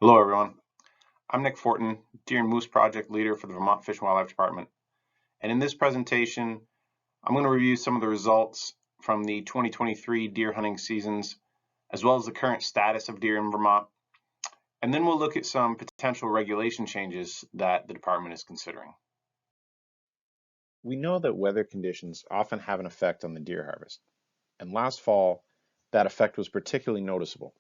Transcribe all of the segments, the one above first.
Hello, everyone. I'm Nick Fortin, Deer and Moose Project Leader for the Vermont Fish and Wildlife Department. And in this presentation, I'm going to review some of the results from the 2023 deer hunting seasons, as well as the current status of deer in Vermont. And then we'll look at some potential regulation changes that the department is considering. We know that weather conditions often have an effect on the deer harvest, and last fall, that effect was particularly noticeable.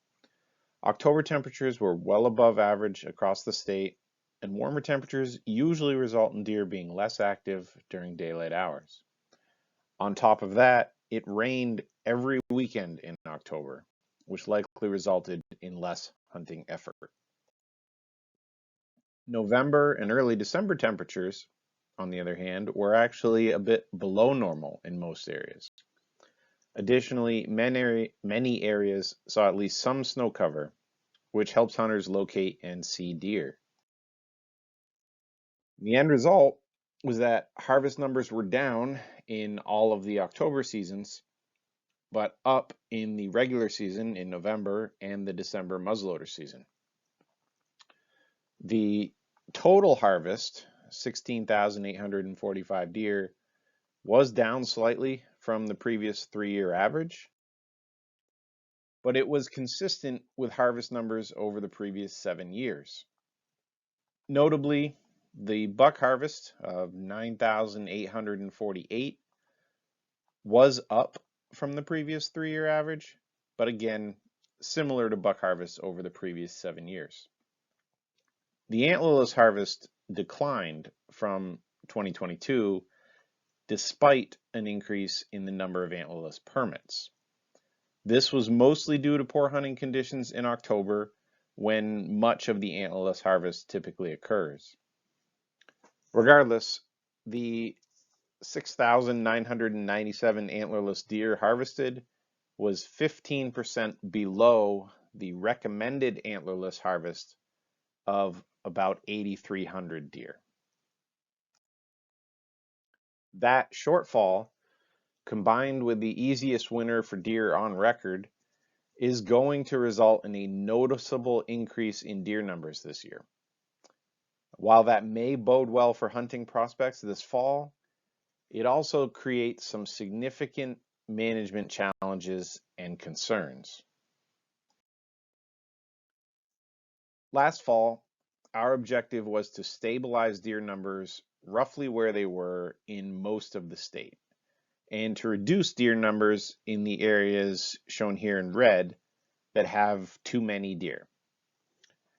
October temperatures were well above average across the state, and warmer temperatures usually result in deer being less active during daylight hours. On top of that, it rained every weekend in October, which likely resulted in less hunting effort. November and early December temperatures, on the other hand, were actually a bit below normal in most areas. Additionally, many areas saw at least some snow cover, which helps hunters locate and see deer. The end result was that harvest numbers were down in all of the October seasons, but up in the regular season in November and the December muzzleloader season. The total harvest, 16,845 deer, was down slightly from the previous 3-year average, but it was consistent with harvest numbers over the previous 7 years. Notably, the buck harvest of 9,848 was up from the previous 3-year average, but again, similar to buck harvest over the previous 7 years. The antlerless harvest declined from 2022 despite an increase in the number of antlerless permits. This was mostly due to poor hunting conditions in October, when much of the antlerless harvest typically occurs. Regardless, the 6,997 antlerless deer harvested was 15% below the recommended antlerless harvest of about 8,300 deer. That shortfall, combined with the easiest winter for deer on record, is going to result in a noticeable increase in deer numbers this year. While that may bode well for hunting prospects this fall, it also creates some significant management challenges and concerns. Last fall, our objective was to stabilize deer numbers roughly where they were in most of the state, and to reduce deer numbers in the areas shown here in red that have too many deer.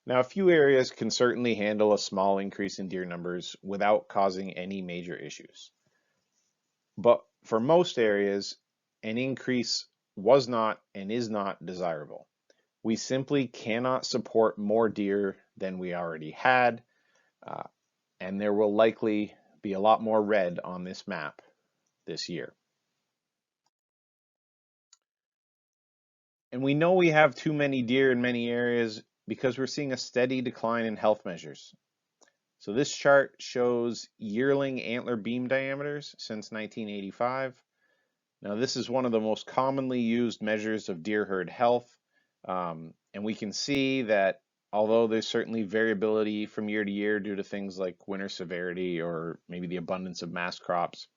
Now, a few areas can certainly handle a small increase in deer numbers without causing any major issues. But for most areas, an increase was not and is not desirable. We simply cannot support more deer than we already had, and there will likely be a lot more red on this map this year. And we know we have too many deer in many areas because we're seeing a steady decline in health measures. So this chart shows yearling antler beam diameters since 1985. Now this is one of the most commonly used measures of deer herd health, and we can see that although there's certainly variability from year to year due to things like winter severity or maybe the abundance of mast crops,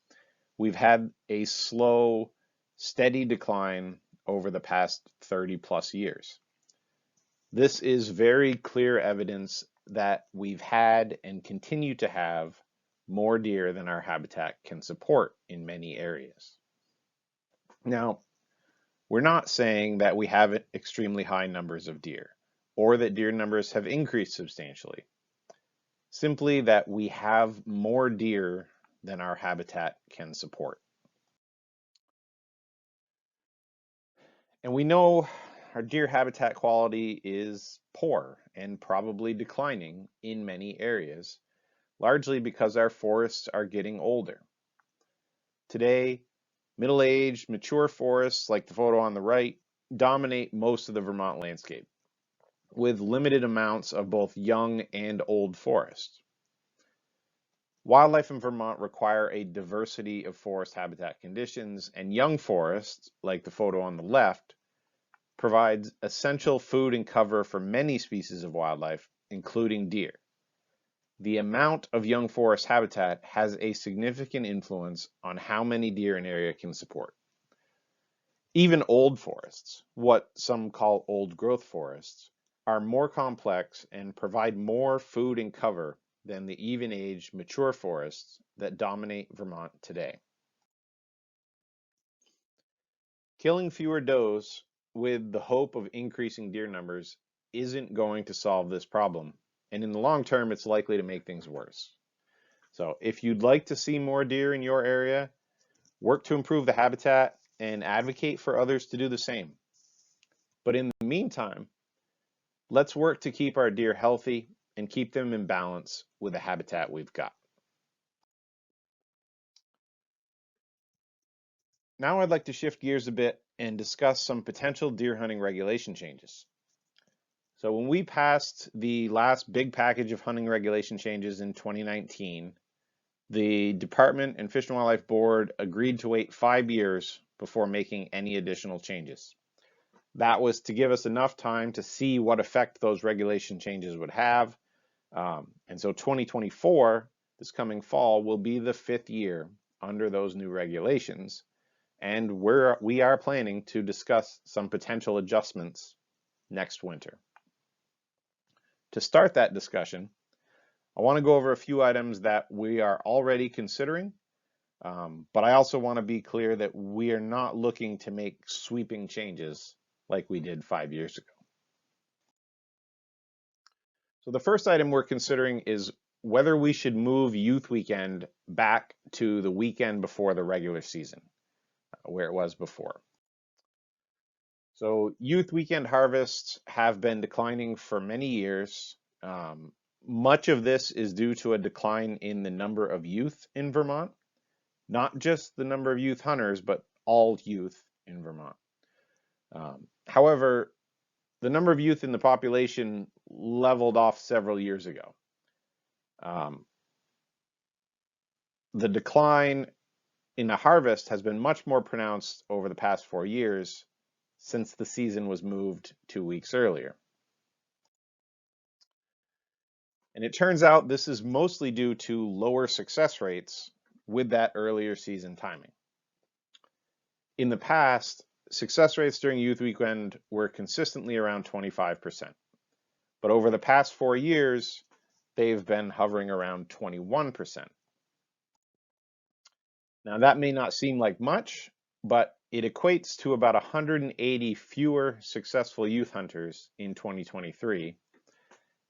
we've had a slow, steady decline over the past 30 plus years. This is very clear evidence that we've had and continue to have more deer than our habitat can support in many areas. Now, we're not saying that we have extremely high numbers of deer or that deer numbers have increased substantially. Simply that we have more deer than our habitat can support. And we know our deer habitat quality is poor and probably declining in many areas, largely because our forests are getting older. Today, middle-aged, mature forests, like the photo on the right, dominate most of the Vermont landscape, with limited amounts of both young and old forest. Wildlife in Vermont require a diversity of forest habitat conditions, and young forests, like the photo on the left, provides essential food and cover for many species of wildlife, including deer. The amount of young forest habitat has a significant influence on how many deer an area can support. Even old forests, what some call old growth forests, are more complex and provide more food and cover than the even-aged mature forests that dominate Vermont today. Killing fewer does with the hope of increasing deer numbers isn't going to solve this problem, and in the long term, it's likely to make things worse. So if you'd like to see more deer in your area, work to improve the habitat and advocate for others to do the same. But in the meantime, let's work to keep our deer healthy and keep them in balance with the habitat we've got. Now I'd like to shift gears a bit and discuss some potential deer hunting regulation changes. So when we passed the last big package of hunting regulation changes in 2019, the Department and Fish and Wildlife Board agreed to wait 5 years before making any additional changes. That was to give us enough time to see what effect those regulation changes would have. And so 2024, this coming fall, will be the 5th year under those new regulations. And we are planning to discuss some potential adjustments next winter. To start that discussion, I want to go over a few items that we are already considering, but I also want to be clear that we are not looking to make sweeping changes like we did 5 years ago. So the first item we're considering is whether we should move youth weekend back to the weekend before the regular season, where it was before. So youth weekend harvests have been declining for many years. Much of this is due to a decline in the number of youth in Vermont, not just the number of youth hunters, but all youth in Vermont. However, the number of youth in the population leveled off several years ago. The decline in the harvest has been much more pronounced over the past 4 years since the season was moved 2 weeks earlier. And it turns out this is mostly due to lower success rates with that earlier season timing. In the past, success rates during youth weekend were consistently around 25%. But over the past 4 years, they've been hovering around 21%. Now that may not seem like much, but it equates to about 180 fewer successful youth hunters in 2023,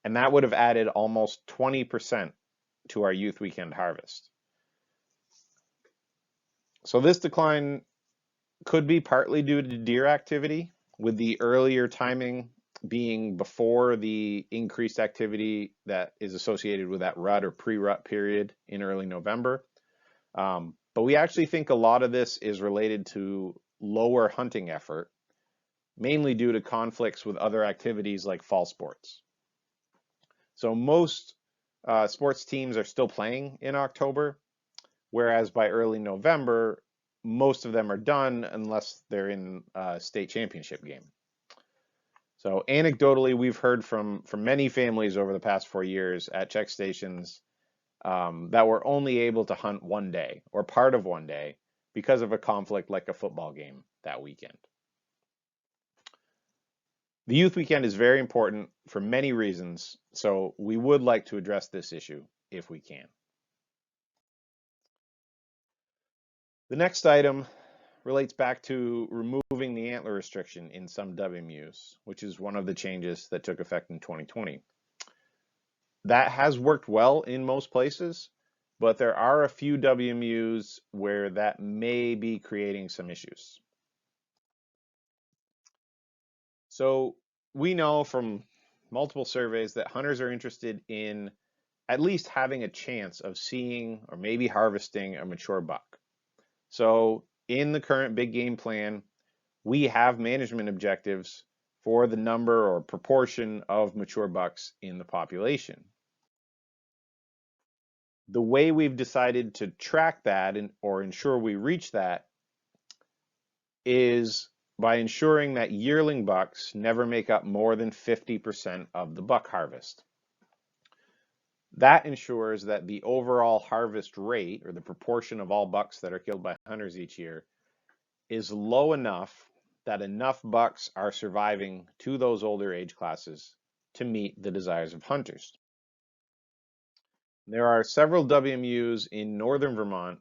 and that would have added almost 20% to our youth weekend harvest. So this decline could be partly due to deer activity, with the earlier timing being before the increased activity that is associated with that rut or pre-rut period in early November. But we actually think a lot of this is related to lower hunting effort, mainly due to conflicts with other activities like fall sports. So most sports teams are still playing in October, whereas by early November, most of them are done unless they're in a state championship game. So anecdotally, we've heard from many families over the past 4 years at check stations that were only able to hunt one day or part of one day because of a conflict like a football game that weekend. The youth weekend is very important for many reasons, so we would like to address this issue if we can. The next item relates back to removing the antler restriction in some WMUs, which is one of the changes that took effect in 2020. That has worked well in most places, but there are a few WMUs where that may be creating some issues. So we know from multiple surveys that hunters are interested in at least having a chance of seeing or maybe harvesting a mature buck. So in the current big game plan, we have management objectives for the number or proportion of mature bucks in the population. The way we've decided to track that or ensure we reach that is by ensuring that yearling bucks never make up more than 50% of the buck harvest. That ensures that the overall harvest rate, or the proportion of all bucks that are killed by hunters each year, is low enough that enough bucks are surviving to those older age classes to meet the desires of hunters. There are several WMUs in northern Vermont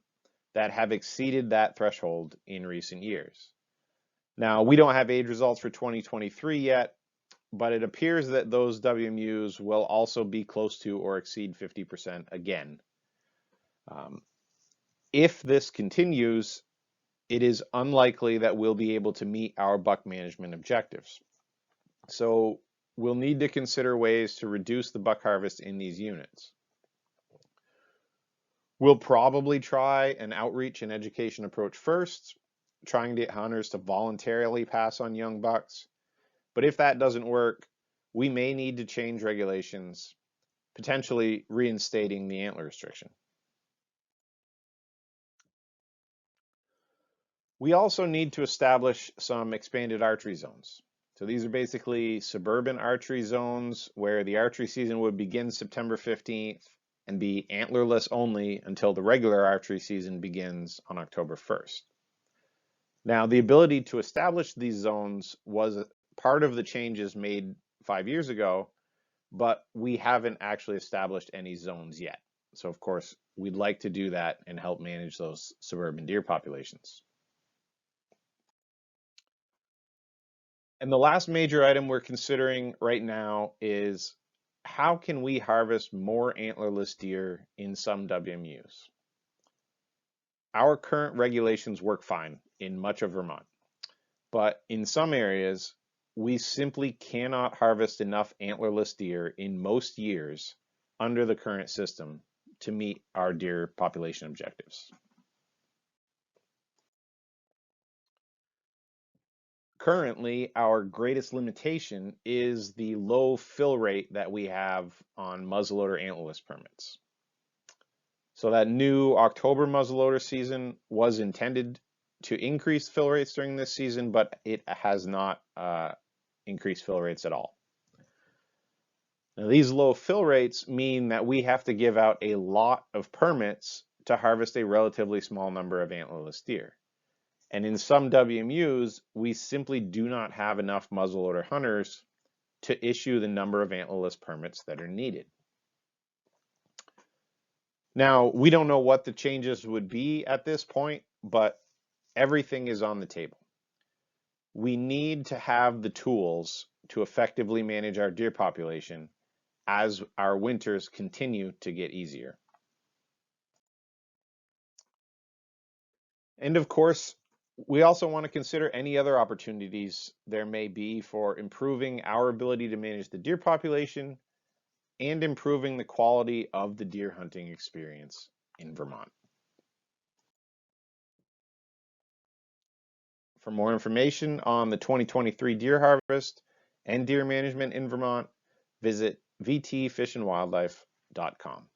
that have exceeded that threshold in recent years. Now, we don't have age results for 2023 yet, but it appears that those WMUs will also be close to or exceed 50% again. If this continues, it is unlikely that we'll be able to meet our buck management objectives. So we'll need to consider ways to reduce the buck harvest in these units. We'll probably try an outreach and education approach first, trying to get hunters to voluntarily pass on young bucks. But if that doesn't work, we may need to change regulations, potentially reinstating the antler restriction. We also need to establish some expanded archery zones. So these are basically suburban archery zones where the archery season would begin September 15th and be antlerless only until the regular archery season begins on October 1st. Now, the ability to establish these zones was part of the changes made 5 years ago, but we haven't actually established any zones yet. So, of course, we'd like to do that and help manage those suburban deer populations. And the last major item we're considering right now is how can we harvest more antlerless deer in some WMUs? Our current regulations work fine in much of Vermont, but in some areas, we simply cannot harvest enough antlerless deer in most years under the current system to meet our deer population objectives. Currently, our greatest limitation is the low fill rate that we have on muzzleloader antlerless permits. So that new October muzzleloader season was intended to increase fill rates during this season, but it has not increased fill rates at all. Now, these low fill rates mean that we have to give out a lot of permits to harvest a relatively small number of antlerless deer. And in some WMUs, we simply do not have enough muzzleloader hunters to issue the number of antlerless permits that are needed. Now, we don't know what the changes would be at this point, but everything is on the table. We need to have the tools to effectively manage our deer population as our winters continue to get easier. And of course, we also want to consider any other opportunities there may be for improving our ability to manage the deer population and improving the quality of the deer hunting experience in Vermont. For more information on the 2023 deer harvest and deer management in Vermont, visit vtfishandwildlife.com.